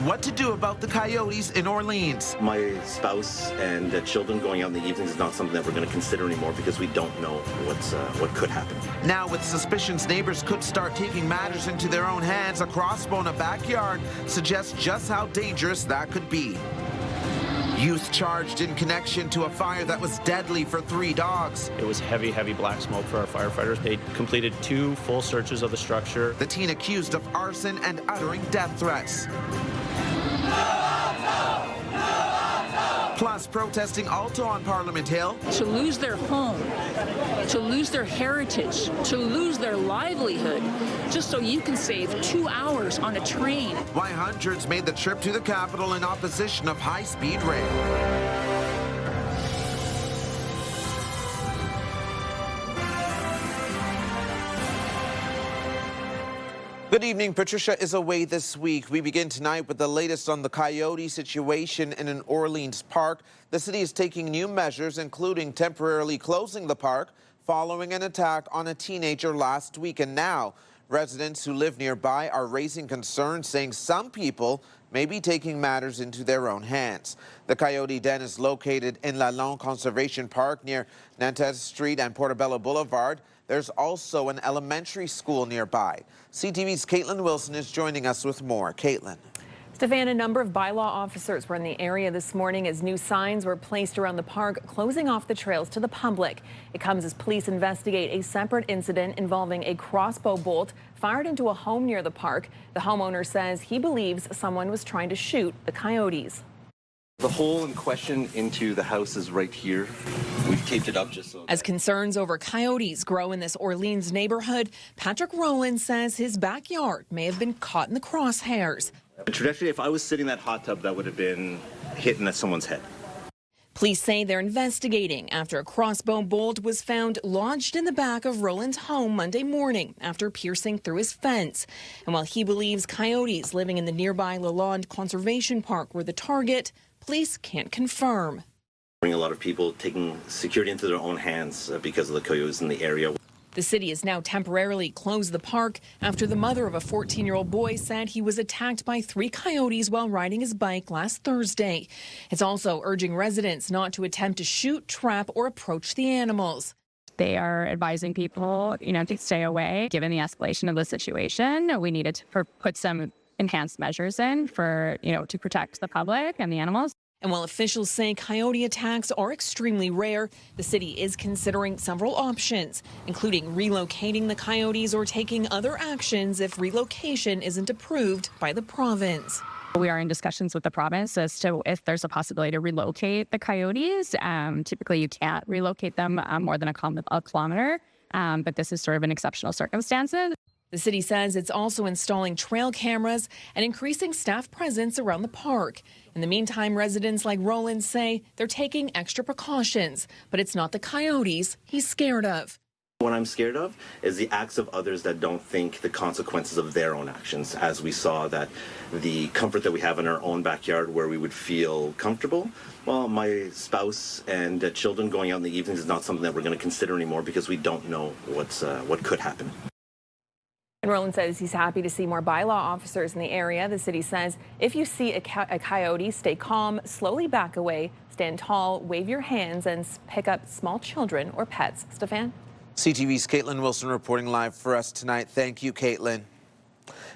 what to do about the coyotes in Orleans. My spouse and children going out in the evenings is not something that we're going to consider anymore because we don't know what could happen. Now with suspicions neighbors could start taking matters into their own hands, a crossbow in a backyard suggests just how dangerous that could be. Youth charged in connection to a fire that was deadly for 3 dogs. It was heavy, heavy black smoke for our firefighters. They completed 2 full searches of the structure. The teen accused of arson and uttering death threats. Plus, protesting Alto on Parliament Hill. To lose their home, to lose their heritage, to lose their livelihood, just so you can save 2 hours on a train. Why hundreds made the trip to the capital in opposition of high-speed rail. Good evening. Patricia is away this week. We begin tonight with the latest on the coyote situation in an Orleans park. The city is taking new measures, including temporarily closing the park following an attack on a teenager last week. And now, residents who live nearby are raising concerns, saying some people may be taking matters into their own hands. The coyote den is located in Lalande Conservation Park near Nantes Street and Portobello Boulevard. There's also an elementary school nearby. CTV's Katelyn Wilson is joining us with more. Katelyn. Stefan, a number of bylaw officers were in the area this morning as new signs were placed around the park, closing off the trails to the public. It comes as police investigate a separate incident involving a crossbow bolt fired into a home near the park. The homeowner says he believes someone was trying to shoot the coyotes. The hole in question into the house is right here. We've taped it up just so. As concerns over coyotes grow in this Orleans neighborhood, Patrick Rowland says his backyard may have been caught in the crosshairs. Traditionally, if I was sitting in that hot tub, that would have been hitting at someone's head. Police say they're investigating after a crossbow bolt was found lodged in the back of Rowland's home Monday morning after piercing through his fence. And while he believes coyotes living in the nearby Lalande Conservation Park were the target, police can't confirm. A lot of people taking security into their own hands because of the coyotes in the area. The city has now temporarily closed the park after the mother of a 14-year-old boy said he was attacked by 3 coyotes while riding his bike last Thursday. It's also urging residents not to attempt to shoot, trap, or approach the animals. They are advising people, to stay away. Given the escalation of the situation, we needed to put some enhanced measures in to protect the public and the animals. And while officials say coyote attacks are extremely rare, the city is considering several options, including relocating the coyotes or taking other actions if relocation isn't approved by the province. We are in discussions with the province as to if there's a possibility to relocate the coyotes. Typically, you can't relocate them more than a kilometer, but this is sort of an exceptional circumstances. The city says it's also installing trail cameras and increasing staff presence around the park. In the meantime, residents like Rowland say they're taking extra precautions, but it's not the coyotes he's scared of. What I'm scared of is the acts of others that don't think the consequences of their own actions, as we saw that the comfort that we have in our own backyard where we would feel comfortable. Well, my spouse and children going out in the evenings is not something that we're going to consider anymore because we don't know what could happen. And Rowland says he's happy to see more bylaw officers in the area. The city says if you see a coyote, stay calm, slowly back away, stand tall, wave your hands, and pick up small children or pets. Stefan? CTV's Katelyn Wilson reporting live for us tonight. Thank you, Katelyn.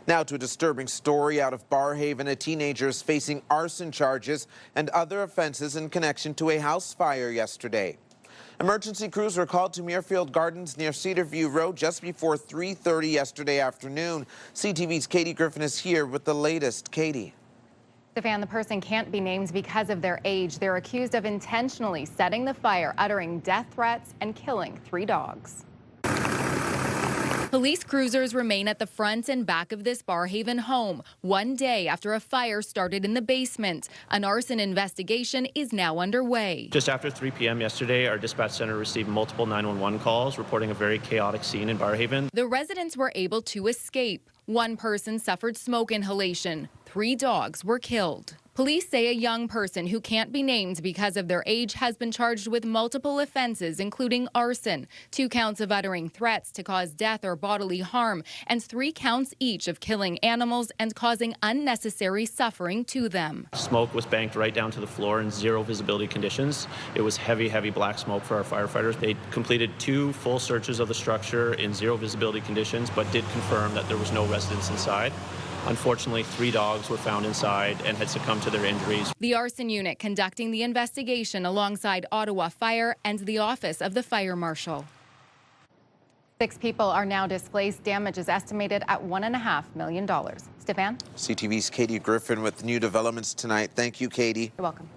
Now to a disturbing story out of Barrhaven. A teenager is facing arson charges and other offenses in connection to a house fire yesterday. Emergency crews were called to Muirfield Gardens near Cedarview Road just before 3:30 yesterday afternoon. CTV's Katie Griffin is here with the latest. Katie. Stefan, the person can't be named because of their age. They're accused of intentionally setting the fire, uttering death threats, and killing 3 dogs. Police cruisers remain at the front and back of this Barrhaven home, one day after a fire started in the basement. An arson investigation is now underway. Just after 3 p.m. yesterday, our dispatch center received multiple 911 calls reporting a very chaotic scene in Barrhaven. The residents were able to escape. One person suffered smoke inhalation. 3 dogs were killed. Police say a young person who can't be named because of their age has been charged with multiple offenses, including arson, 2 counts of uttering threats to cause death or bodily harm, and 3 counts each of killing animals and causing unnecessary suffering to them. Smoke was banked right down to the floor in 0 visibility conditions. It was heavy, heavy black smoke for our firefighters. They completed 2 full searches of the structure in 0 visibility conditions, but did confirm that there was no residents inside. Unfortunately, 3 dogs were found inside and had succumbed to their injuries. The arson unit conducting the investigation alongside Ottawa Fire and the Office of the Fire Marshal. 6 people are now displaced. Damage is estimated at $1.5 million. Stefan? CTV's Katie Griffin with new developments tonight. Thank you, Katie. You're welcome.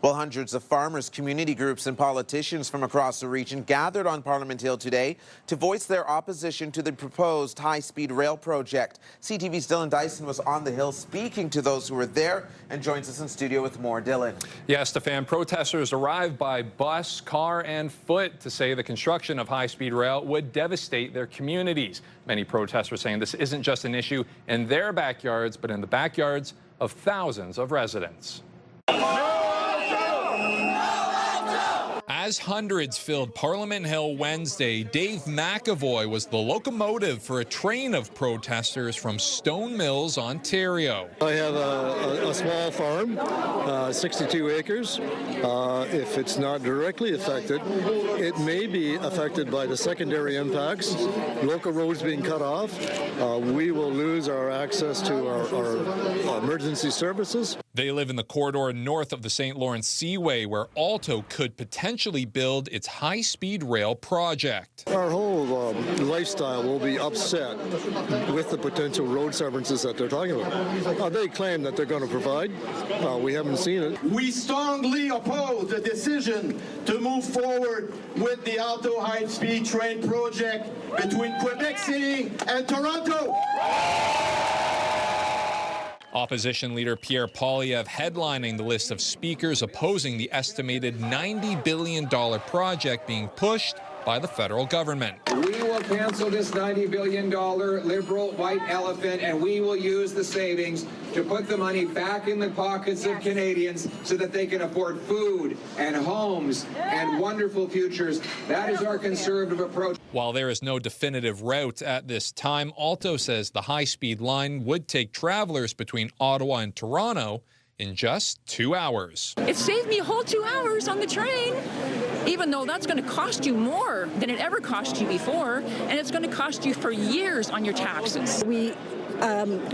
Well, hundreds of farmers, community groups and politicians from across the region gathered on Parliament Hill today to voice their opposition to the proposed high-speed rail project. CTV's Dyson was on the Hill speaking to those who were there and joins us in studio with more. Dylan. Yes, Stefan, protesters arrived by bus, car and foot to say the construction of high-speed rail would devastate their communities. Many protesters saying this isn't just an issue in their backyards, but in the backyards of thousands of residents. As hundreds filled Parliament Hill Wednesday, Dave McAvoy was the locomotive for a train of protesters from Stone Mills, Ontario. I have a small farm, 62 acres. If it's not directly affected, it may be affected by the secondary impacts. Local roads being cut off. We will lose our access to our emergency services. They live in the corridor north of the St. Lawrence Seaway, where Alto could potentially build its high-speed rail project. Our whole lifestyle will be upset with the potential road severances that they're talking about. They claim that they're going to provide. We haven't seen it. We strongly oppose the decision to move forward with the Alto high-speed train project between Quebec City and Toronto. Opposition leader Pierre Poilievre headlining the list of speakers opposing the estimated $90 billion project being pushed by the federal government. We will cancel this $90 billion liberal white elephant, and we will use the savings to put the money back in the pockets of Canadians so that they can afford food and homes and wonderful futures. That is our conservative approach. While there is no definitive route at this time, Alto says the high-speed line would take travelers between Ottawa and Toronto in just 2 hours. It saved me a whole 2 hours on the train, even though that's going to cost you more than it ever cost you before, and it's going to cost you for years on your taxes. We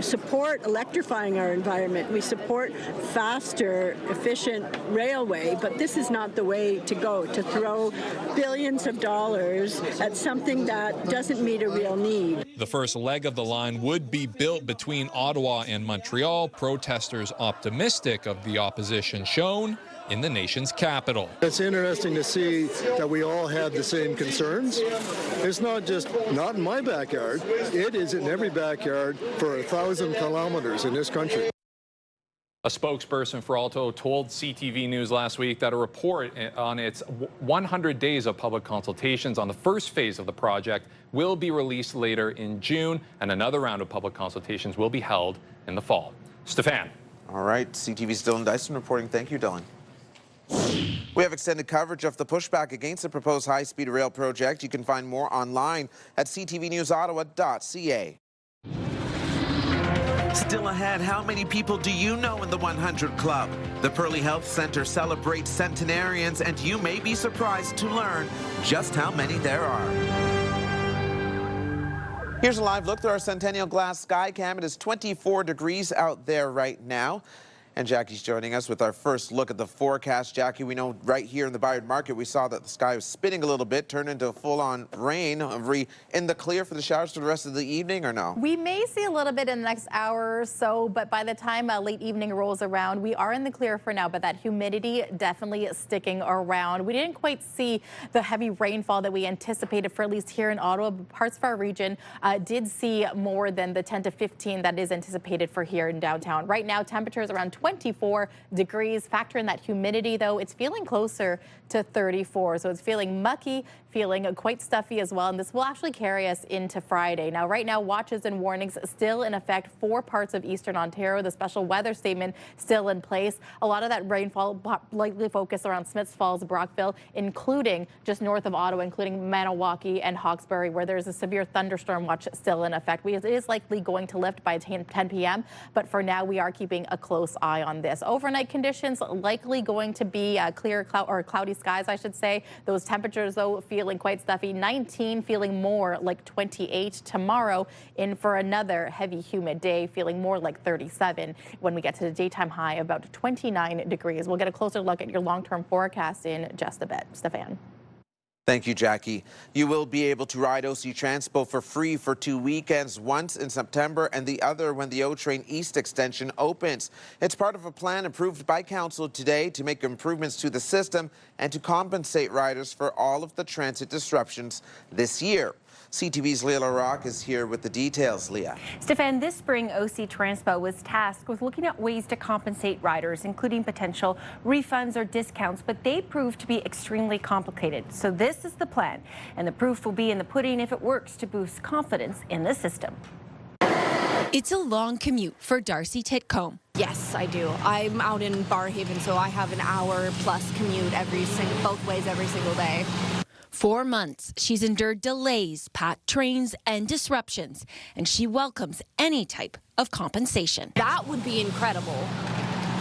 support electrifying our environment. We support faster, efficient railway, but this is not the way to go, to throw billions of dollars at something that doesn't meet a real need. The first leg of the line would be built between Ottawa and Montreal. Protesters optimistic of the opposition shown in the nation's capital. It's interesting to see that we all have the same concerns. It's not in my backyard. It is in every backyard for 1,000 kilometers in this country. A spokesperson for Alto told CTV News last week that a report on its 100 days of public consultations on the first phase of the project will be released later in June, and another round of public consultations will be held in the fall. Stefan. All right, CTV's Dyson reporting. Thank you, Dylan. We have extended coverage of the pushback against the proposed high-speed rail project. You can find more online at ctvnewsottawa.ca. Still ahead, how many people do you know in the 100 Club? The Pearly Health Center celebrates centenarians, and you may be surprised to learn just how many there are. Here's a live look through our Centennial Glass Sky Cam. It is 24 degrees out there right now. And Jackie's joining us with our first look at the forecast. Jackie, we know right here in the Bayard Market, we saw that the sky was spinning a little bit, turned into full-on rain. Are we in the clear for the showers for the rest of the evening or no? We may see a little bit in the next hour or so, but by the time late evening rolls around, we are in the clear for now, but that humidity definitely sticking around. We didn't quite see the heavy rainfall that we anticipated for at least here in Ottawa. Parts of our region did see more than the 10 to 15 that is anticipated for here in downtown. Right now, temperatures around 24 degrees. Factor in that humidity, though, it's feeling closer to 34. So it's feeling mucky, feeling quite stuffy as well, and this will actually carry us into Friday. Now, right now, watches and warnings still in effect for parts of eastern Ontario. The special weather statement still in place. A lot of that rainfall likely focused around Smiths Falls, Brockville, including just north of Ottawa, including Maniwaki and Hawkesbury, where there's a severe thunderstorm watch still in effect. It is likely going to lift by 10 p.m., but for now, we are keeping a close eye on this. Overnight conditions likely going to be clear or cloudy skies, I should say. Those temperatures, though, feeling quite stuffy. 19, feeling more like 28 tomorrow. In for another heavy, humid day, feeling more like 37 when we get to the daytime high, about 29 degrees. We'll get a closer look at your long-term forecast in just a bit. Stefan. Thank you, Jackie. You will be able to ride OC Transpo for free for 2 weekends, once in September and the other when the O-Train East extension opens. It's part of a plan approved by Council today to make improvements to the system and to compensate riders for all of the transit disruptions this year. CTV's Leah LaRocque is here with the details. Leah. Stefan, this spring, OC Transpo was tasked with looking at ways to compensate riders, including potential refunds or discounts, but they proved to be extremely complicated. So this is the plan, and the proof will be in the pudding if it works to boost confidence in the system. It's a long commute for Darcy Titcomb. Yes, I do. I'm out in Barrhaven, so I have an hour-plus commute both ways every single day. 4 months, she's endured delays, packed trains, and disruptions, and she welcomes any type of compensation. That would be incredible.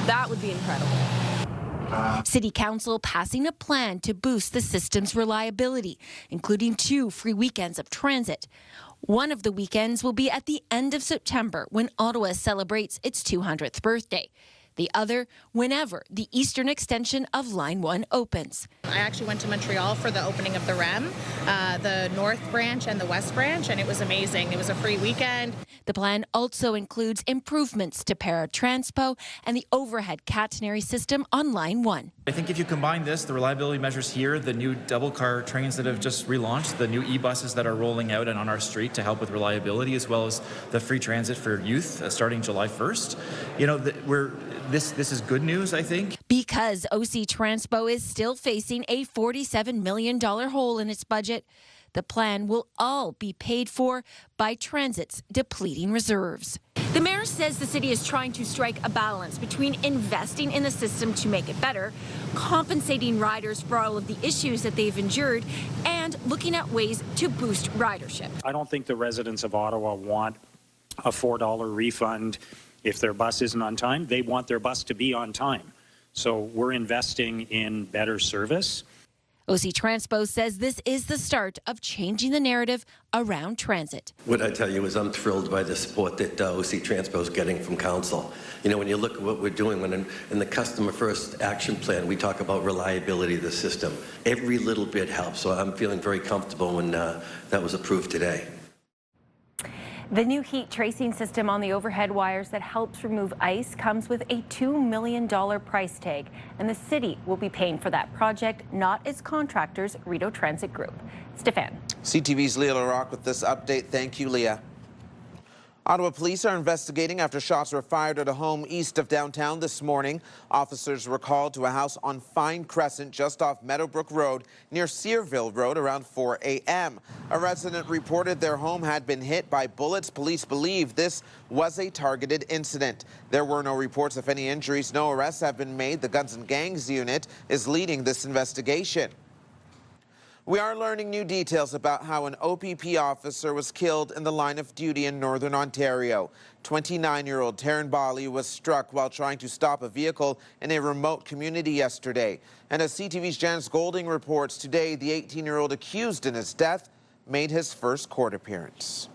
That would be incredible. City Council passing a plan to boost the system's reliability, including 2 free weekends of transit. One of the weekends will be at the end of September when Ottawa celebrates its 200th birthday. The other, whenever the eastern extension of Line 1 opens. I actually went to Montreal for the opening of the REM, the North Branch and the West Branch, and it was amazing. It was a free weekend. The plan also includes improvements to Transpo and the overhead catenary system on Line 1. I think if you combine this, the reliability measures here, the new double-car trains that have just relaunched, the new e-buses that are rolling out and on our street to help with reliability, as well as the free transit for youth starting July 1st, This is good news, I think. Because OC Transpo is still facing a $47 million hole in its budget, the plan will all be paid for by Transit's depleting reserves. The mayor says the city is trying to strike a balance between investing in the system to make it better, compensating riders for all of the issues that they've endured, and looking at ways to boost ridership. I don't think the residents of Ottawa want a $4 refund if their bus isn't on time. They want their bus to be on time. So we're investing in better service. OC Transpo says this is the start of changing the narrative around transit. What I tell you is I'm thrilled by the support that OC Transpo is getting from Council. When you look at what we're doing, when in the Customer First Action Plan, we talk about reliability of the system. Every little bit helps, so I'm feeling very comfortable when that was approved today. The new heat tracing system on the overhead wires that helps remove ice comes with a $2 million price tag, and the city will be paying for that project, not its contractors, Rideau Transit Group. Stefan. CTV's Leah LaRocque with this update. Thank you, Leah. Ottawa police are investigating after shots were fired at a home east of downtown this morning. Officers were called to a house on Fine Crescent just off Meadowbrook Road near Cedarview Road around 4 a.m. A resident reported their home had been hit by bullets. Police believe this was a targeted incident. There were no reports of any injuries. No arrests have been made. The Guns and Gangs unit is leading this investigation. We are learning new details about how an OPP officer was killed in the line of duty in Northern Ontario. 29-year-old Taryn Bali was struck while trying to stop a vehicle in a remote community yesterday. And as CTV's Janice Golding reports, today the 18-year-old accused in his death made his first court appearance.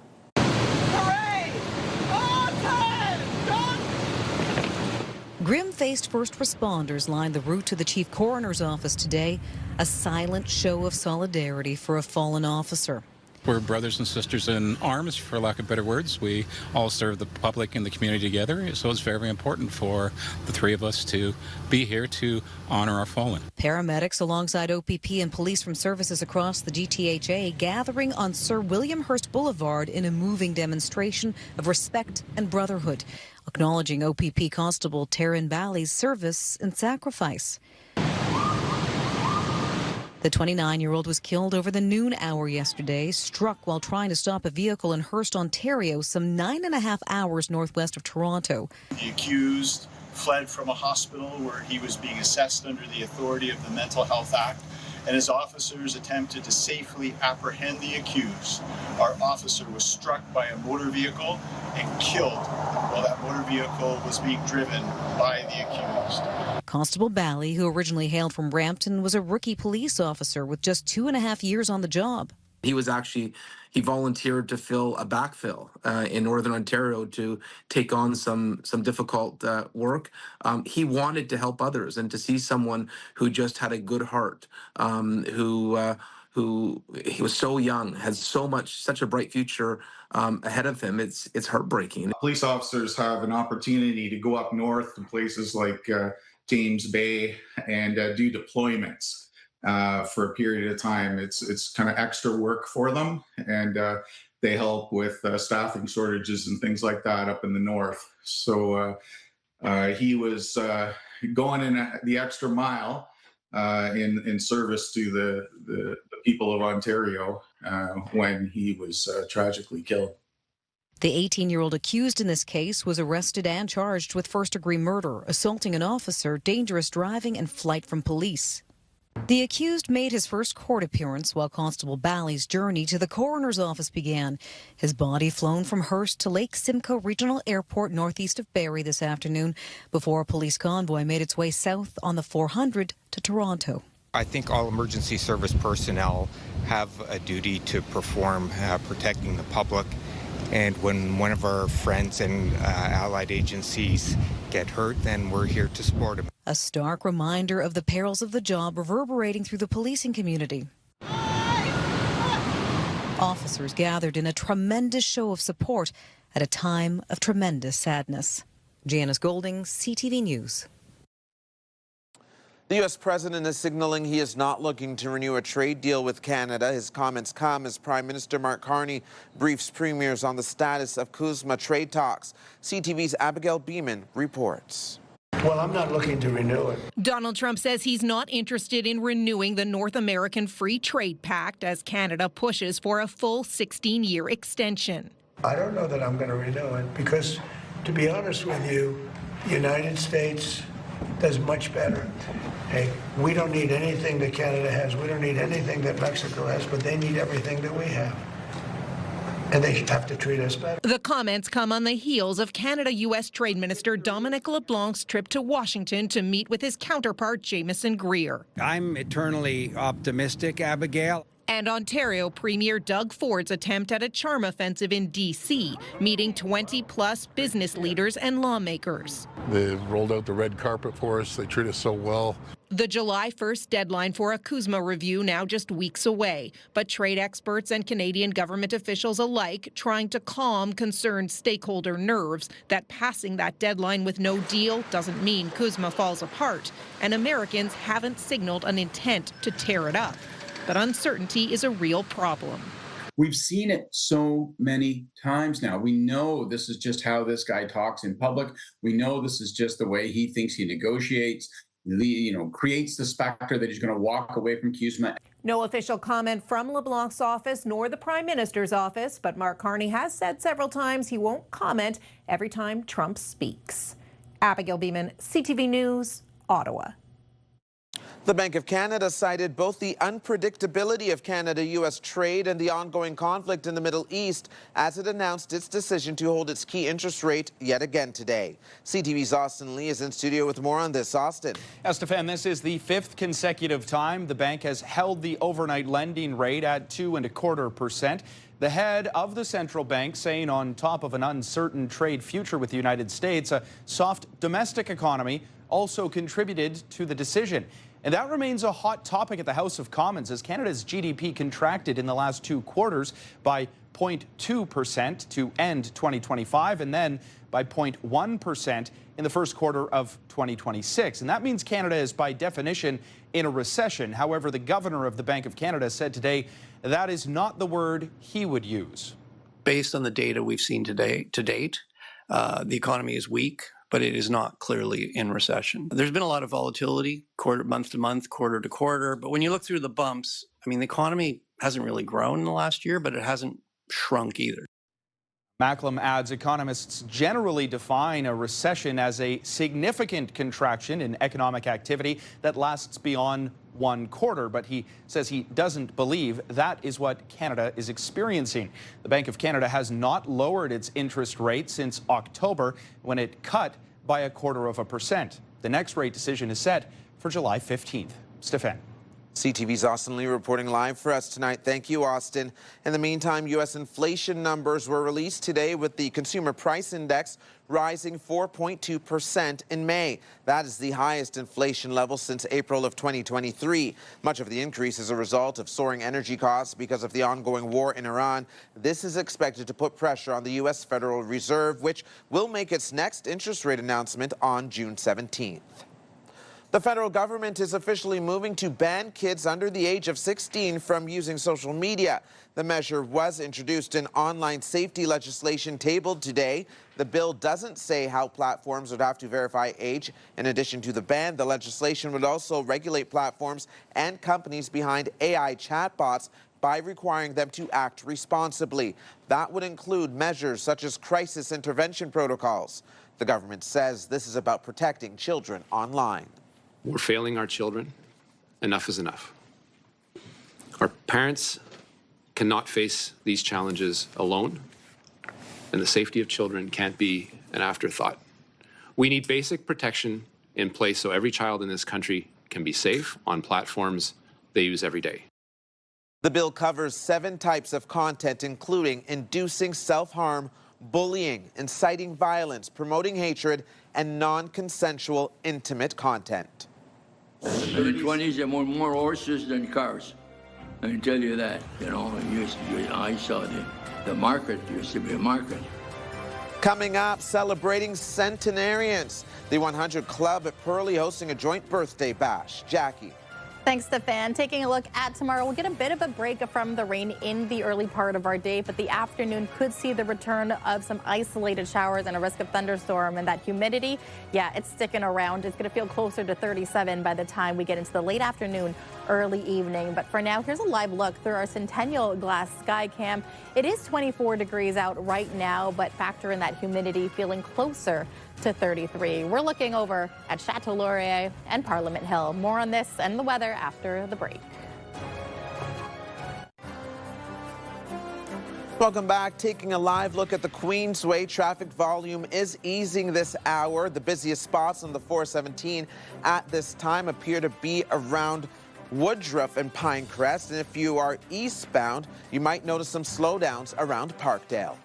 Grim-faced first responders lined the route to the chief coroner's office today, a silent show of solidarity for a fallen officer. We're brothers and sisters in arms, for lack of better words. We all serve the public and the community together, so it's very important for the three of us to be here to honor our fallen. Paramedics alongside OPP and police from services across the GTHA gathering on Sir William Hurst Boulevard in a moving demonstration of respect and brotherhood, acknowledging OPP Constable Taryn Bali's service and sacrifice. The 29-year-old was killed over the noon hour yesterday, struck while trying to stop a vehicle in Hearst, Ontario, some 9.5 hours northwest of Toronto. The accused fled from a hospital where he was being assessed under the authority of the Mental Health Act, and as officers attempted to safely apprehend the accused, our officer was struck by a motor vehicle and killed while that motor vehicle was being driven by the accused. Constable Bally, who originally hailed from Brampton, was a rookie police officer with just 2.5 years on the job. He volunteered to fill a backfill in Northern Ontario to take on some difficult work. He wanted to help others and to see someone who just had a good heart, who he was so young, had such a bright future ahead of him. It's heartbreaking. Police officers have an opportunity to go up north to places like James Bay and do deployments. For a period of time. It's kind of extra work for them, and they help with staffing shortages and things like that up in the north. So he was going in the extra mile in service to the people of Ontario when he was tragically killed. The 18-year-old accused in this case was arrested and charged with first-degree murder, assaulting an officer, dangerous driving, and flight from police. The accused made his first court appearance while Constable Bally's journey to the coroner's office began. His body flown from Hearst to Lake Simcoe Regional Airport northeast of Barrie this afternoon before a police convoy made its way south on the 400 to Toronto. I think all emergency service personnel have a duty to perform protecting the public. And when one of our friends and allied agencies get hurt, then we're here to support them. A stark reminder of the perils of the job reverberating through the policing community. Officers gathered in a tremendous show of support at a time of tremendous sadness. Janice Golding, CTV News. The U.S. president is signaling he is not looking to renew a trade deal with Canada. His comments come as Prime Minister Mark Carney briefs premiers on the status of CUSMA trade talks. CTV's Abigail Beeman reports. Well, I'm not looking to renew it. Donald Trump says he's not interested in renewing the North American Free Trade Pact as Canada pushes for a full 16-year extension. I don't know that I'm going to renew it because, to be honest with you, the United States does much better. Hey, we don't need anything that Canada has. We don't need anything that Mexico has, but they need everything that we have. And they have to treat us better. The comments come on the heels of Canada-U.S. Trade Minister Dominic LeBlanc's trip to Washington to meet with his counterpart, Jameson Greer. I'm eternally optimistic, Abigail. And Ontario Premier Doug Ford's attempt at a charm offensive in D.C., meeting 20-plus business leaders and lawmakers. They've rolled out the red carpet for us. They treat us so well. The July 1st deadline for a CUSMA review now just weeks away, but trade experts and Canadian government officials alike trying to calm concerned stakeholder nerves that passing that deadline with no deal doesn't mean CUSMA falls apart, and Americans haven't signaled an intent to tear it up. But uncertainty is a real problem. We've seen it so many times now. We know this is just how this guy talks in public. We know this is just the way he thinks he negotiates, creates the specter that he's going to walk away from CUSMA. No official comment from LeBlanc's office nor the Prime Minister's office, but Mark Carney has said several times he won't comment every time Trump speaks. Abigail Beeman, CTV News, Ottawa. The Bank of Canada cited both the unpredictability of Canada-U.S. trade and the ongoing conflict in the Middle East as it announced its decision to hold its key interest rate yet again today. CTV's Austin Lee is in studio with more on this. Austin. Stefan, this is the 5th consecutive time the bank has held the overnight lending rate at 2.25%. The head of the central bank saying on top of an uncertain trade future with the United States, a soft domestic economy also contributed to the decision. And that remains a hot topic at the House of Commons as Canada's GDP contracted in the last 2 quarters by 0.2% to end 2025 and then by 0.1% in the first quarter of 2026. And that means Canada is by definition in a recession. However, the governor of the Bank of Canada said today that is not the word he would use. Based on the data we've seen to date, the economy is weak. but it is not clearly in recession. There's been a lot of volatility, month to month, quarter to quarter, but when you look through the bumps, I mean, the economy hasn't really grown in the last year, but it hasn't shrunk either. Macklem adds economists generally define a recession as a significant contraction in economic activity that lasts beyond one quarter, but he says he doesn't believe that is what Canada is experiencing. The Bank of Canada has not lowered its interest rate since October, when it cut by 0.25%. The next rate decision is set for July 15th. Stefan. CTV's Austin Lee reporting live for us tonight. Thank you, Austin. In the meantime, U.S. inflation numbers were released today, with the Consumer Price Index rising 4.2% in May. That is the highest inflation level since April of 2023. Much of the increase is a result of soaring energy costs because of the ongoing war in Iran. This is expected to put pressure on the U.S. Federal Reserve, which will make its next interest rate announcement on June 17th. The federal government is officially moving to ban kids under the age of 16 from using social media. The measure was introduced in online safety legislation tabled today. The bill doesn't say how platforms would have to verify age. In addition to the ban, the legislation would also regulate platforms and companies behind AI chatbots by requiring them to act responsibly. That would include measures such as crisis intervention protocols. The government says this is about protecting children online. We're failing our children. Enough is enough. Our parents cannot face these challenges alone, and the safety of children can't be an afterthought. We need basic protection in place so every child in this country can be safe on platforms they use every day. The bill covers 7 types of content, including inducing self-harm, bullying, inciting violence, promoting hatred, and non-consensual intimate content. In the 20s, there were more horses than cars. I can tell you that. You know, I saw the market used to be a market. Coming up, celebrating centenarians. The 100 Club at Pearly hosting a joint birthday bash. Jackie. Thanks, Stefan. Taking a look at tomorrow, we'll get a bit of a break from the rain in the early part of our day, but the afternoon could see the return of some isolated showers and a risk of thunderstorm. And that humidity, yeah, it's sticking around. It's going to feel closer to 37 by the time we get into the late afternoon, early evening. But for now, here's a live look through our Centennial Glass Sky Cam. It is 24 degrees out right now, but factor in that humidity, feeling closer to 33. We're looking over at Chateau Laurier and Parliament Hill. More on this and the weather after the break. Welcome back. Taking a live look at the Queensway. Traffic volume is easing this hour. The busiest spots on the 417 at this time appear to be around Woodruff and Pinecrest. And if you are eastbound, you might notice some slowdowns around Parkdale.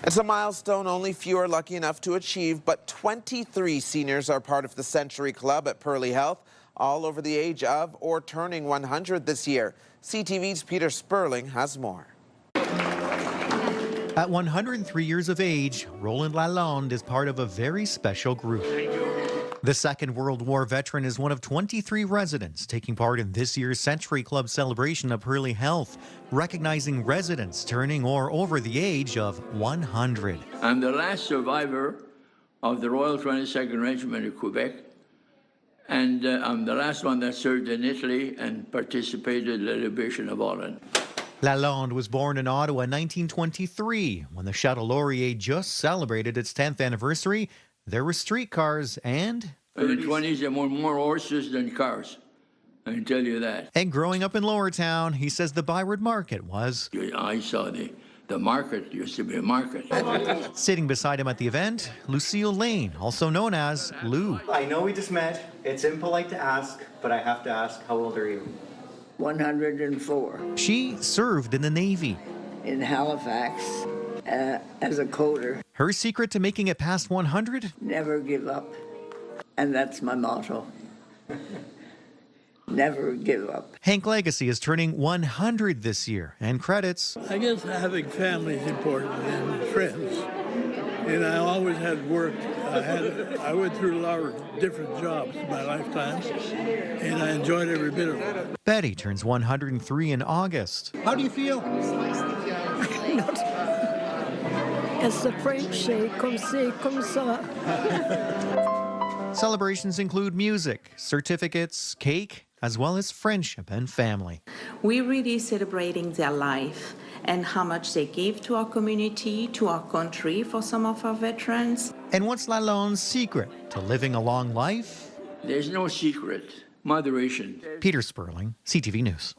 It's a milestone only few are lucky enough to achieve, but 23 seniors are part of the Century Club at Pearly Health, all over the age of or turning 100 this year. CTV's Peter Sperling has more. At 103 years of age, Roland Lalande is part of a very special group. The Second World War veteran is one of 23 residents taking part in this year's Century Club celebration of Pearly Health, recognizing residents turning or over the age of 100. I'm the last survivor of the Royal 22nd Regiment of Quebec, and I'm the last one that served in Italy and participated in the liberation of Holland. Lalande was born in Ottawa in 1923. When the Chateau Laurier just celebrated its 10th anniversary, there were streetcars and... In the 20s, there were more horses than cars. I can tell you that. And growing up in Lowertown, he says the Byward Market was... I saw the market used to be a market. Sitting beside him at the event, Lucille Lane, also known as Lou. I know we just met. It's impolite to ask, but I have to ask, how old are you? 104. She served in the Navy. In Halifax. As a coder. Her secret to making it past 100? Never give up. And that's my motto. Never give up. Hank Legacy is turning 100 this year, and credits. I guess having family is important and friends. And I always had work. I went through a lot of different jobs in my lifetime, and I enjoyed every bit of it. Betty turns 103 in August. How do you feel? As the French say, comme c'est, comme ça. Celebrations include music, certificates, cake, as well as friendship and family. We're really celebrating their life and how much they give to our community, to our country for some of our veterans. And what's Lalande's secret to living a long life? There's no secret. Moderation. Peter Sperling, CTV News.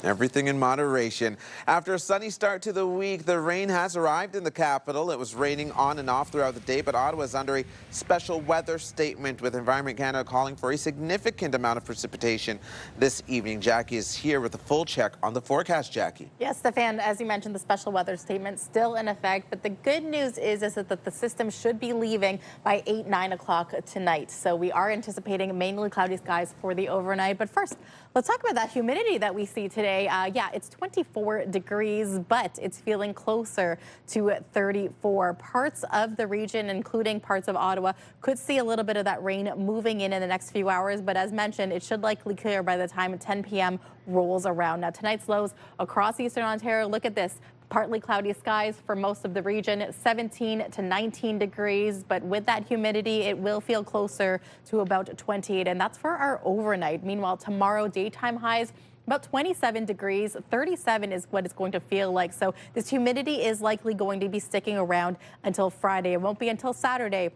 Everything in moderation. After a sunny start to the week, the rain has arrived in the capital. It was raining on and off throughout the day, but Ottawa is under a special weather statement with Environment Canada calling for a significant amount of precipitation this evening. Jackie is here with a full check on the forecast. Jackie. Yes, Stefan, as you mentioned, the special weather statement still in effect, but the good news is that the system should be leaving by 9 o'clock tonight. So we are anticipating mainly cloudy skies for the overnight. But first, let's talk about that humidity that we see today. Yeah, it's 24 degrees, but it's feeling closer to 34. Parts of the region, including parts of Ottawa, could see a little bit of that rain moving in the next few hours. But as mentioned, it should likely clear by the time 10 p.m. rolls around. Now, tonight's lows across eastern Ontario, look at this. Partly cloudy skies for most of the region, 17 to 19 degrees, but with that humidity, it will feel closer to about 28, and that's for our overnight. Meanwhile, tomorrow, daytime highs about 27 degrees, 37 is what it's going to feel like. So this humidity is likely going to be sticking around until Friday. It won't be until Saturday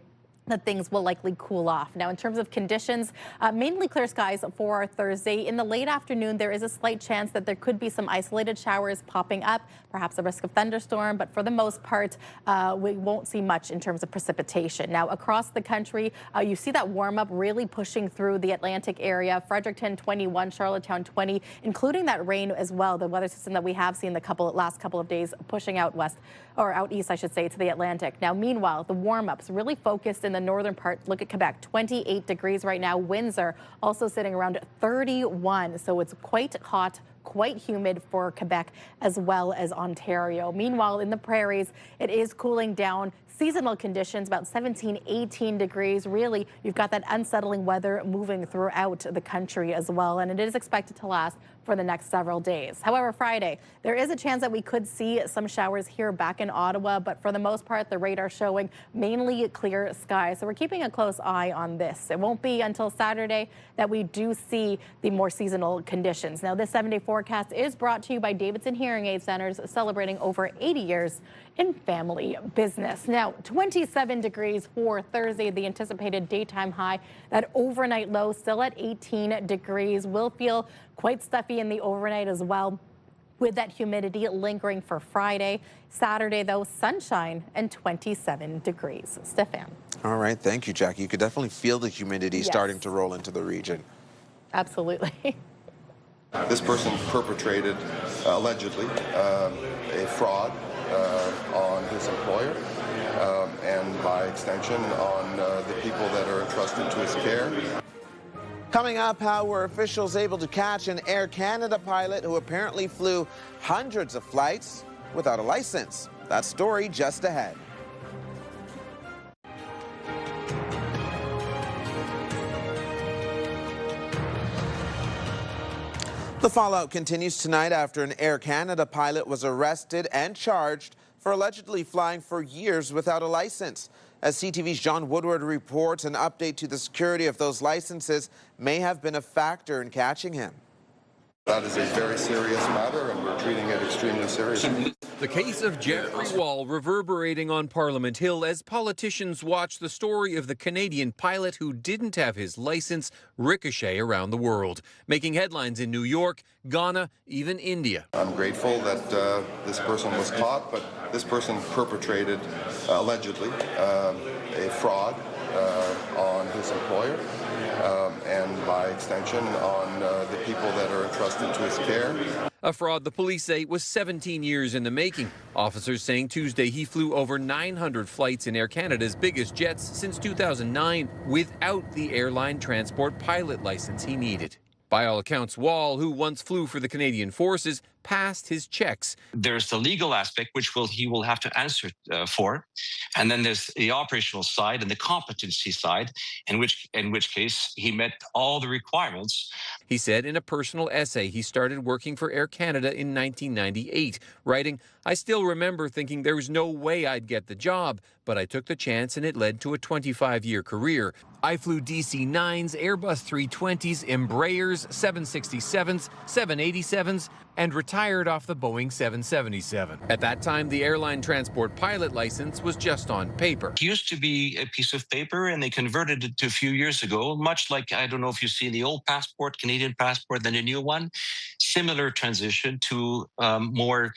that things will likely cool off. Now, in terms of conditions, mainly clear skies for our Thursday. In the late afternoon, there is a slight chance that there could be some isolated showers popping up, perhaps a risk of thunderstorm, but for the most part, we won't see much in terms of precipitation. Now, across the country, you see that warm up really pushing through the Atlantic area. Fredericton 21, Charlottetown 20, including that rain as well. The weather system that we have seen the last couple of days pushing out west, or out east, I should say, to the Atlantic. Now, meanwhile, the warm ups really focused in the northern part. Look at Quebec, 28 degrees right now. Windsor also sitting around 31. So it's quite hot, quite humid for Quebec as well as Ontario. Meanwhile, in the prairies, it is cooling down. Seasonal conditions, about 17, 18 degrees. Really, you've got that unsettling weather moving throughout the country as well, and it is expected to last for the next several days. However, Friday, there is a chance that we could see some showers here back in Ottawa, but for the most part, the radar showing mainly clear skies. So we're keeping a close eye on this. It won't be until Saturday that we do see the more seasonal conditions. Now, this 7-day forecast is brought to you by Davidson Hearing Aid Centers, celebrating over 80 years in family business. Now, 27 degrees for Thursday, the anticipated daytime high. That overnight low still at 18 degrees. Will feel quite stuffy in the overnight as well, with that humidity lingering for Friday. Saturday, though, sunshine and 27 degrees. Stefan. All right. Thank you, Jackie. You could definitely feel the humidity starting to roll into the region. Absolutely. This person perpetrated, allegedly, a fraud on his employer and by extension on the people that are entrusted to his care. Coming up, how were officials able to catch an Air Canada pilot who apparently flew hundreds of flights without a license? That story just ahead. The fallout continues tonight after an Air Canada pilot was arrested and charged for allegedly flying for years without a license. As CTV's John Woodward reports, an update to the security of those licenses may have been a factor in catching him. That is a very serious matter, and we're treating it extremely seriously. The case of Jeffrey Wall reverberating on Parliament Hill as politicians watch the story of the Canadian pilot who didn't have his license ricochet around the world, making headlines in New York, Ghana, even India. I'm grateful that this person was caught, but this person perpetrated, allegedly, a fraud on his employer. And by extension on the people that are entrusted to his care. A fraud the police say was 17 years in the making. Officers saying Tuesday he flew over 900 flights in Air Canada's biggest jets since 2009 without the airline transport pilot license he needed. By all accounts, Wall, who once flew for the Canadian Forces, passed his checks. There's the legal aspect, which he will have to answer for. And then there's the operational side and the competency side, in which case he met all the requirements. He said in a personal essay he started working for Air Canada in 1998, writing, "I still remember thinking there was no way I'd get the job, but I took the chance and it led to a 25-year career. I flew DC-9s, Airbus 320s, Embraers, 767s, 787s, and retired off the Boeing 777. At that time, the airline transport pilot license was just on paper. It used to be a piece of paper, and they converted it to a few years ago, much like, I don't know if you see the old passport, Canadian passport, than the new one. Similar transition to more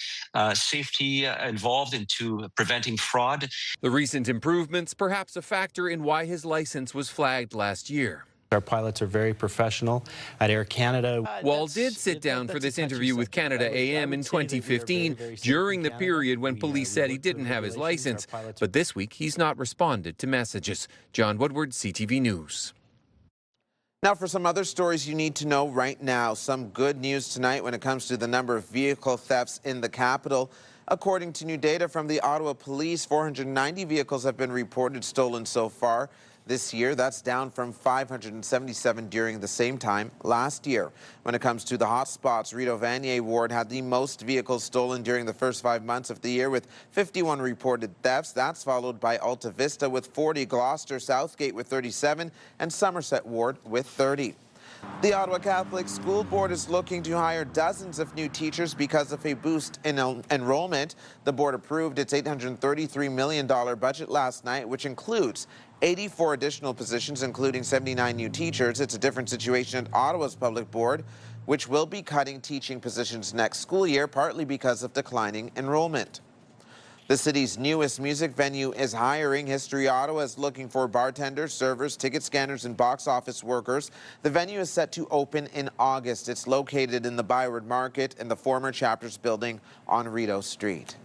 safety involved into preventing fraud. The recent improvements, perhaps a factor in why his license was flagged last year. Our pilots are very professional at Air Canada. Wall did sit down for this interview with Canada AM in 2015 during the period when police said he didn't have his license. But this week, he's not responded to messages. John Woodward, CTV News. Now for some other stories you need to know right now. Some good news tonight when it comes to the number of vehicle thefts in the capital. According to new data from the Ottawa Police, 490 vehicles have been reported stolen so far this year. That's down from 577 during the same time last year. When it comes to the hotspots, Rideau Vanier ward had the most vehicles stolen during the first 5 months of the year with 51 reported thefts. That's followed by Alta Vista with 40, Gloucester Southgate with 37, and Somerset ward with 30. The Ottawa Catholic School Board is looking to hire dozens of new teachers because of a boost in enrollment. The board approved its $833 million budget last night, which includes 84 additional positions, including 79 new teachers. It's a different situation at Ottawa's public board, which will be cutting teaching positions next school year, partly because of declining enrollment. The city's newest music venue is hiring. History Ottawa is looking for bartenders, servers, ticket scanners, and box office workers. The venue is set to open in August. It's located in the Byward Market in the former Chapters building on Rideau Street.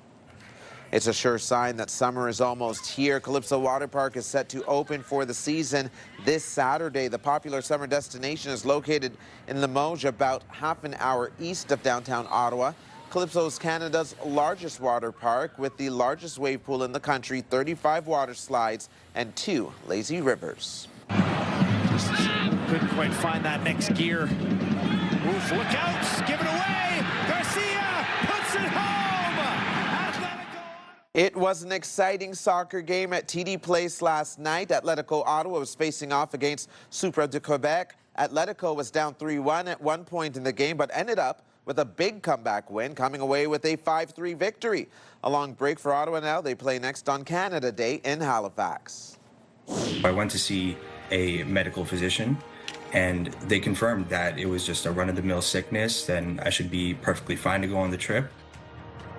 It's a sure sign that summer is almost here. Calypso Water Park is set to open for the season this Saturday. The popular summer destination is located in Limoges, about half an hour east of downtown Ottawa. Calypso is Canada's largest water park with the largest wave pool in the country, 35 water slides, and 2 lazy rivers. Just couldn't quite find that next gear. Oof, look out! Give it away! Garcia puts it home! It was an exciting soccer game at TD Place last night. Atletico Ottawa was facing off against Supra de Quebec. Atletico was down 3-1 at one point in the game, but ended up with a big comeback win, coming away with a 5-3 victory. A long break for Ottawa now. They play next on Canada Day in Halifax. I went to see a medical physician, and they confirmed that it was just a run-of-the-mill sickness, and I should be perfectly fine to go on the trip.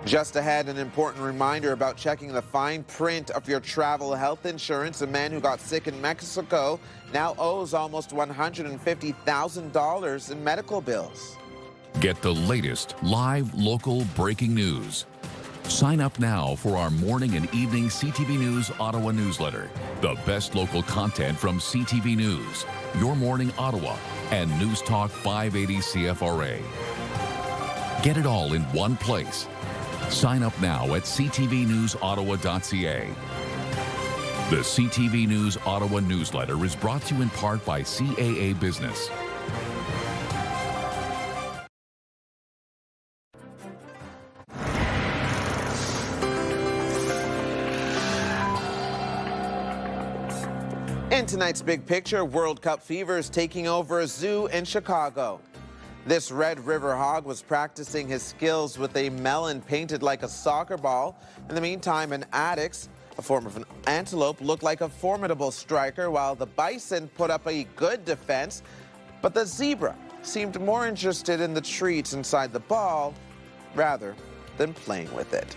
Just ahead, an important reminder about checking the fine print of your travel health insurance. A man who got sick in Mexico now owes almost $150,000 in medical bills. Get the latest live local breaking news. Sign up now for our morning and evening CTV News Ottawa newsletter. The best local content from CTV News, Your Morning Ottawa, and News Talk 580 CFRA. Get it all in one place. Sign up now at ctvnewsottawa.ca. The CTV News Ottawa newsletter is brought to you in part by CAA Business. In tonight's Big Picture, World Cup fever is taking over a zoo in Chicago. This Red River hog was practicing his skills with a melon painted like a soccer ball. In the meantime, an addax, a form of an antelope, looked like a formidable striker, while the bison put up a good defense. But the zebra seemed more interested in the treats inside the ball rather than playing with it.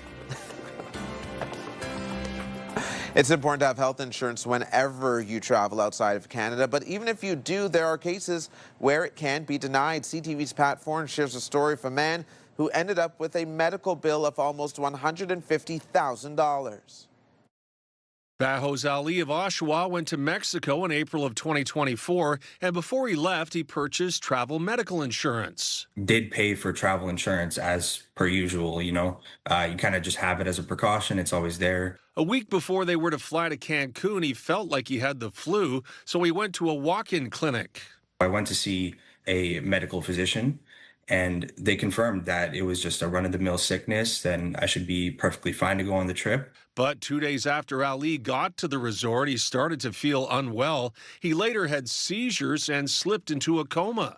It's important to have health insurance whenever you travel outside of Canada, but even if you do, there are cases where it can be denied. CTV's Pat Forn shares a story of a man who ended up with a medical bill of almost $150,000. Bajos Ali of Oshawa went to Mexico in April of 2024, and before he left, he purchased travel medical insurance. Did pay for travel insurance as per usual, you know. You kind of just have it as a precaution. It's always there. A week before they were to fly to Cancun, he felt like he had the flu, so he went to a walk-in clinic. I went to see a medical physician, and they confirmed that it was just a run-of-the-mill sickness, and I should be perfectly fine to go on the trip. But 2 days after Ali got to the resort, he started to feel unwell. He later had seizures and slipped into a coma.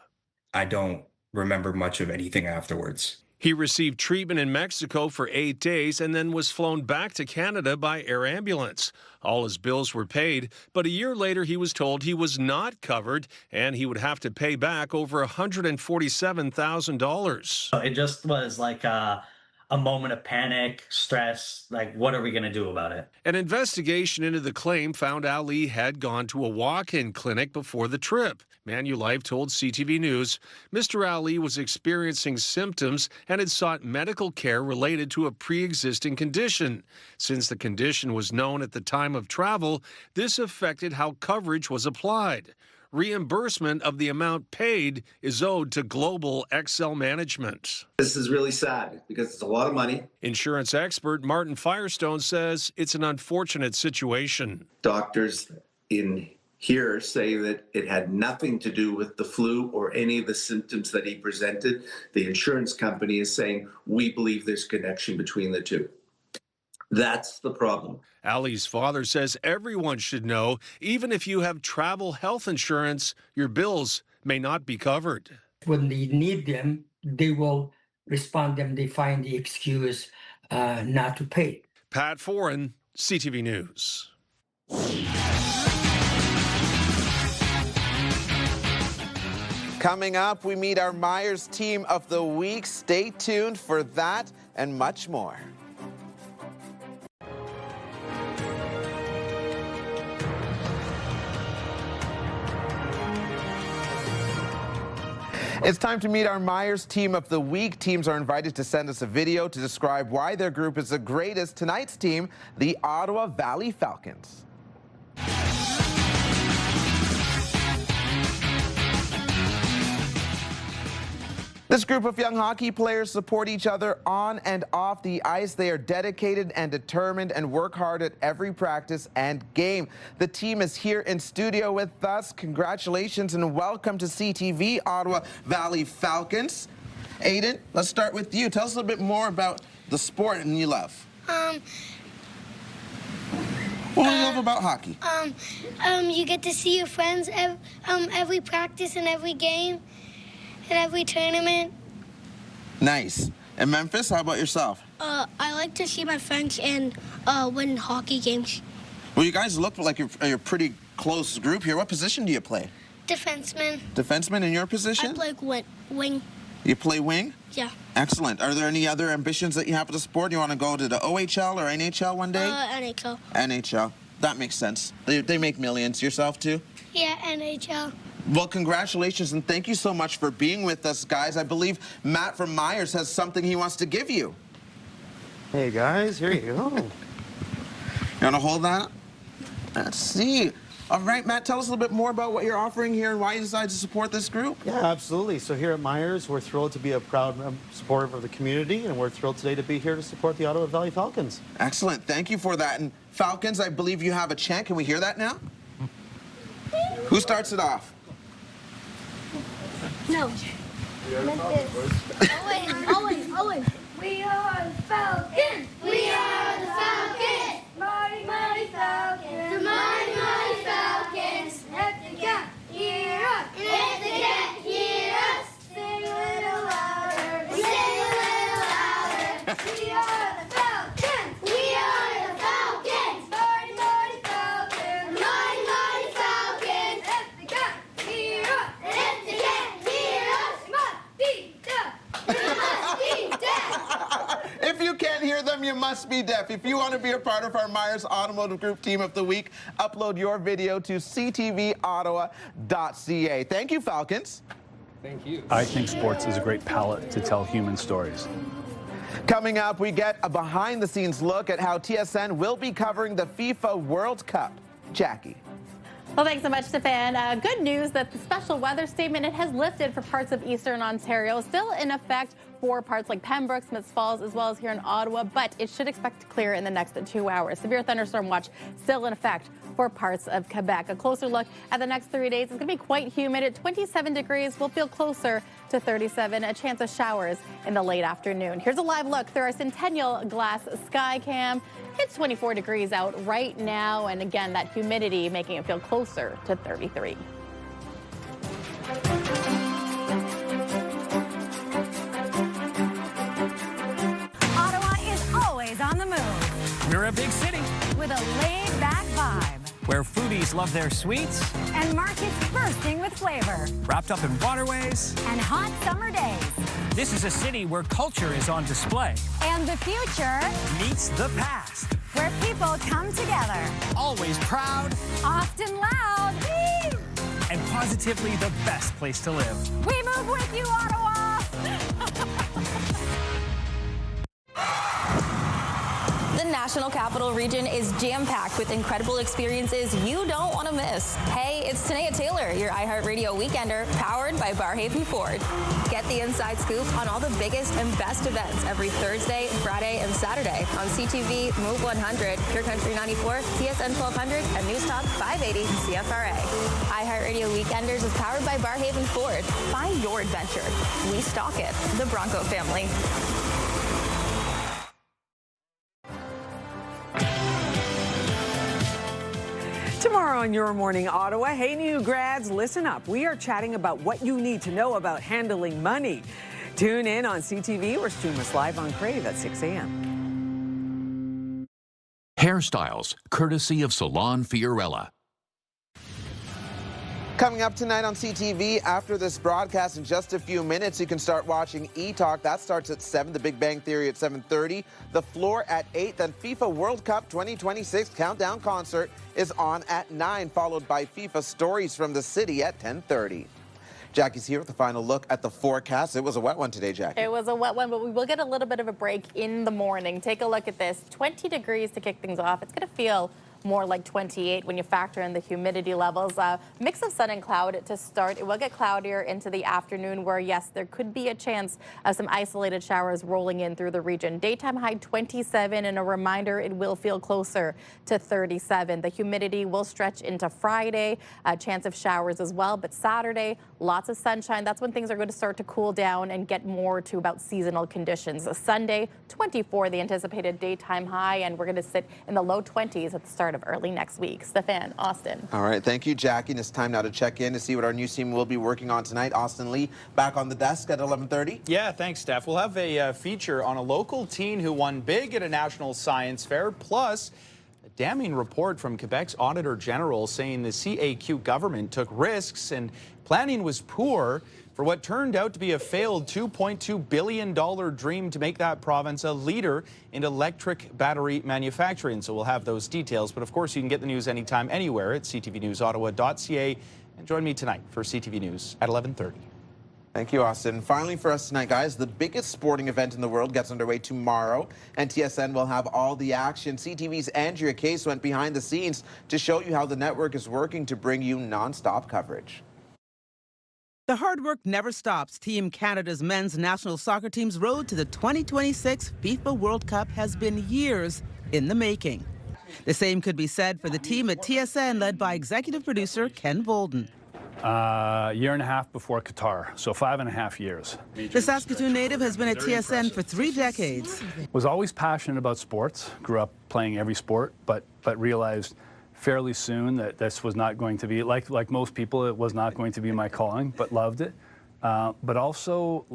I don't remember much of anything afterwards. He received treatment in Mexico for 8 days and then was flown back to Canada by air ambulance. All his bills were paid, but a year later he was told he was not covered and he would have to pay back over $147,000. It just was like a moment of panic, stress, like what are we going to do about it? An investigation into the claim found Ali had gone to a walk-in clinic before the trip. Manulife told CTV News Mr. Ali was experiencing symptoms and had sought medical care related to a pre-existing condition. Since the condition was known at the time of travel, this affected how coverage was applied. Reimbursement of the amount paid is owed to Global XL Management. This is really sad because it's a lot of money. Insurance expert Martin Firestone says it's an unfortunate situation. Doctors in here say that it had nothing to do with the flu or any of the symptoms that he presented. The insurance company is saying, we believe there's a connection between the two. That's the problem. Ali's father says everyone should know, even if you have travel health insurance, your bills may not be covered. When they need them, they will respond them. They find the excuse not to pay. Pat Foran, CTV News. Coming up, we meet our Myers Team of the Week. Stay tuned for that and much more. It's time to meet our Myers Team of the Week. Teams are invited to send us a video to describe why their group is the greatest. Tonight's team, the Ottawa Valley Falcons. This group of young hockey players support each other on and off the ice. They are dedicated and determined and work hard at every practice and game. The team is here in studio with us. Congratulations and welcome to CTV, Ottawa Valley Falcons. Aiden, let's start with you. Tell us a little bit more about the sport and you love. What do you love about hockey? You get to see your friends every practice and every game. In every tournament. Nice. And Memphis, how about yourself? I like to see my friends and win hockey games. Well, you guys look like you're a pretty close group here. What position do you play? Defenseman. Defenseman in your position? I play wing. You play wing? Yeah. Excellent. Are there any other ambitions that you have for the sport? You want to go to the OHL or NHL one day? NHL. NHL. That makes sense. They make millions. Yourself too? Yeah, NHL. Well, congratulations, and thank you so much for being with us, guys. I believe Matt from Myers has something he wants to give you. Hey, guys, here you go. You want to hold that? Let's see. All right, Matt, tell us a little bit more about what you're offering here and why you decided to support this group. Yeah, absolutely. So here at Myers, we're thrilled to be a proud supporter of the community, and we're thrilled today to be here to support the Ottawa Valley Falcons. Excellent. Thank you for that. And Falcons, I believe you have a chant. Can we hear that now? Who starts it off? No. Owen. We are the Falcons. We are the Falcons. Mighty Falcons. The mighty Falcons. If they can't hear us. If they can't hear us. Sing a little louder. Sing a little louder. We are the Falcons. We are the Falcons. Mighty Falcons. Mighty Falcons. If they can't hear us. If they can't hear us. If you can't hear them, you must be deaf. If you want to be a part of our Myers Automotive Group Team of the Week, upload your video to ctvottawa.ca. Thank you, Falcons. Thank you. I think sports is a great palette to tell human stories. Coming up, we get a behind-the-scenes look at how TSN will be covering the FIFA World Cup. Jackie. Well, thanks so much, Stefan. Good news that the special weather statement, it has lifted for parts of eastern Ontario, still in effect for parts like Pembroke, Smiths Falls, as well as here in Ottawa, but it should expect to clear in the next 2 hours. Severe thunderstorm watch still in effect for parts of Quebec. A closer look at the next 3 days. It's going to be quite humid at 27 degrees. We'll feel closer to 37. A chance of showers in the late afternoon. Here's a live look through our Centennial Glass Sky Cam. It's 24 degrees out right now, and again, that humidity making it feel closer to 33. Ottawa is always on the move. We're a big city with a laid-back vibe. Where foodies love their sweets. And markets bursting with flavor. Wrapped up in waterways. And hot summer days. This is a city where culture is on display. And the future meets the past. Where people come together. Always proud. Often loud. Whee! And positively the best place to live. We move with you, Ottawa! The National Capital Region is jam-packed with incredible experiences you don't want to miss. Hey, it's Tanea Taylor, your iHeartRadio Weekender, powered by Barrhaven Ford. Get the inside scoop on all the biggest and best events every Thursday, Friday, and Saturday on CTV, Move 100, Pure Country 94, TSN 1200, and News Talk 580 CFRA. iHeartRadio Weekenders is powered by Barrhaven Ford. Find your adventure. We stock it. The Bronco family. Tomorrow on Your Morning Ottawa, hey new grads, listen up. We are chatting about what you need to know about handling money. Tune in on CTV or stream us live on Crave at 6 a.m. Hairstyles, courtesy of Salon Fiorella. Coming up tonight on CTV, after this broadcast in just a few minutes, you can start watching E-Talk. That starts at 7, The Big Bang Theory at 7:30, The Floor at 8, then FIFA World Cup 2026 Countdown Concert is on at 9, followed by FIFA Stories from the City at 10:30. Jackie's here with the final look at the forecast. It was a wet one today, Jackie. It was a wet one, but we will get a little bit of a break in the morning. Take a look at this. 20 degrees to kick things off. It's going to feel more like 28 when you factor in the humidity levels. Mix of sun and cloud to start. It will get cloudier into the afternoon where, yes, there could be a chance of some isolated showers rolling in through the region. Daytime high 27, and a reminder, it will feel closer to 37. The humidity will stretch into Friday, a chance of showers as well, but Saturday, lots of sunshine. That's when things are going to start to cool down and get more to about seasonal conditions. Sunday, 24, the anticipated daytime high, and we're going to sit in the low 20s at the start of early next week. Stefan, Austin. All right, thank you, Jackie. And it's time now to check in to see what our news team will be working on tonight. Austin Lee back on the desk at 11:30. Yeah, thanks, Steph. We'll have a feature on a local teen who won big at a national science fair, plus a damning report from Quebec's Auditor General saying the CAQ government took risks and planning was poor for what turned out to be a failed $2.2 billion dream to make that province a leader in electric battery manufacturing. So we'll have those details. But of course, you can get the news anytime, anywhere at ctvnewsottawa.ca. And join me tonight for CTV News at 11:30. Thank you, Austin. Finally for us tonight, guys, the biggest sporting event in the world gets underway tomorrow, and TSN will have all the action. CTV's Andrea Case went behind the scenes to show you how the network is working to bring you non-stop coverage. The hard work never stops. Team Canada's men's national soccer team's road to the 2026 FIFA World Cup has been years in the making. The same could be said for the team at TSN, led by executive producer Ken Bolden. Year and a half before Qatar, so 5.5 years. The Saskatoon native has been at TSN for 3 decades. Was always passionate about sports, grew up playing every sport, but realized fairly soon that this was not going to be, like most people, it was not going to be my calling, but loved it. But also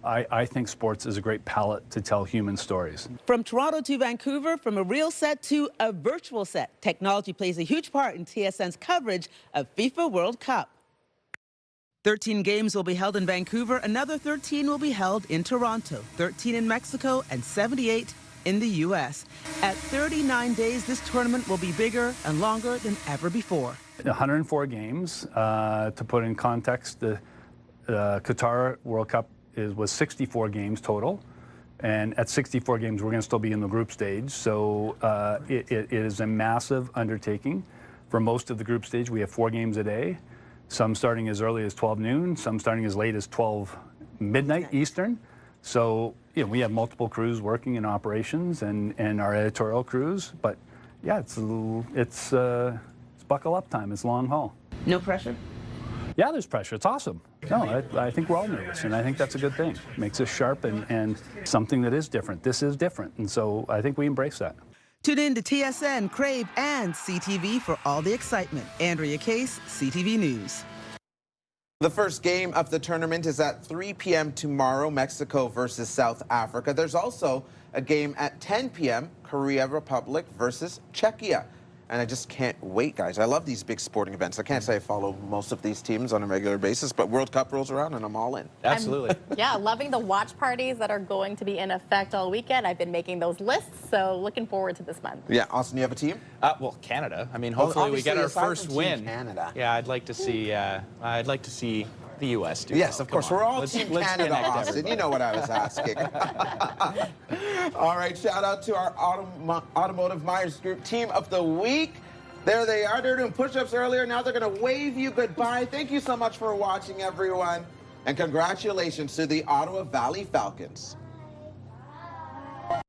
I think sports is a great palette to tell human stories. From Toronto to Vancouver, from a real set to a virtual set, technology plays a huge part in TSN's coverage of FIFA World Cup. 13 games will be held in Vancouver, another 13 will be held in Toronto, 13 in Mexico, and 78 in the U.S. At 39 days, this tournament will be bigger and longer than ever before. 104 games. To put in context, the Qatar World Cup was 64 games total. And at 64 games, we're going to still be in the group stage. So it is a massive undertaking. For most of the group stage, we have 4 games a day, some starting as early as 12 noon, some starting as late as 12 midnight Eastern. So we have multiple crews working in operations and our editorial crews. But yeah, it's buckle up time. It's long haul. No pressure? Yeah, there's pressure. It's awesome. No, I think we're all nervous, and I think that's a good thing. It makes us sharp and something that is different. This is different, and so I think we embrace that. Tune in to TSN, Crave, and CTV for all the excitement. Andrea Case, CTV News. The first game of the tournament is at 3 p.m. tomorrow, Mexico versus South Africa. There's also a game at 10 p.m., Korea Republic versus Czechia. And I just can't wait, guys. I love these big sporting events. I can't say I follow most of these teams on a regular basis, but World Cup rolls around and I'm all in. Absolutely. Yeah, loving the watch parties that are going to be in effect all weekend. I've been making those lists, so looking forward to this month. Yeah, Austin, you have a team? Well, Canada. I mean, hopefully we get our first win. Canada. Yeah, I'd like to see the U.S. do Yes, well. of course. Come on. We're all Let's Team connect Canada, Austin. everybody. You know what I was asking. All right, shout out to our Automotive Myers Group Team of the Week. There they are. They were doing push-ups earlier. Now they're going to wave you goodbye. Thank you so much for watching, everyone. And congratulations to the Ottawa Valley Falcons.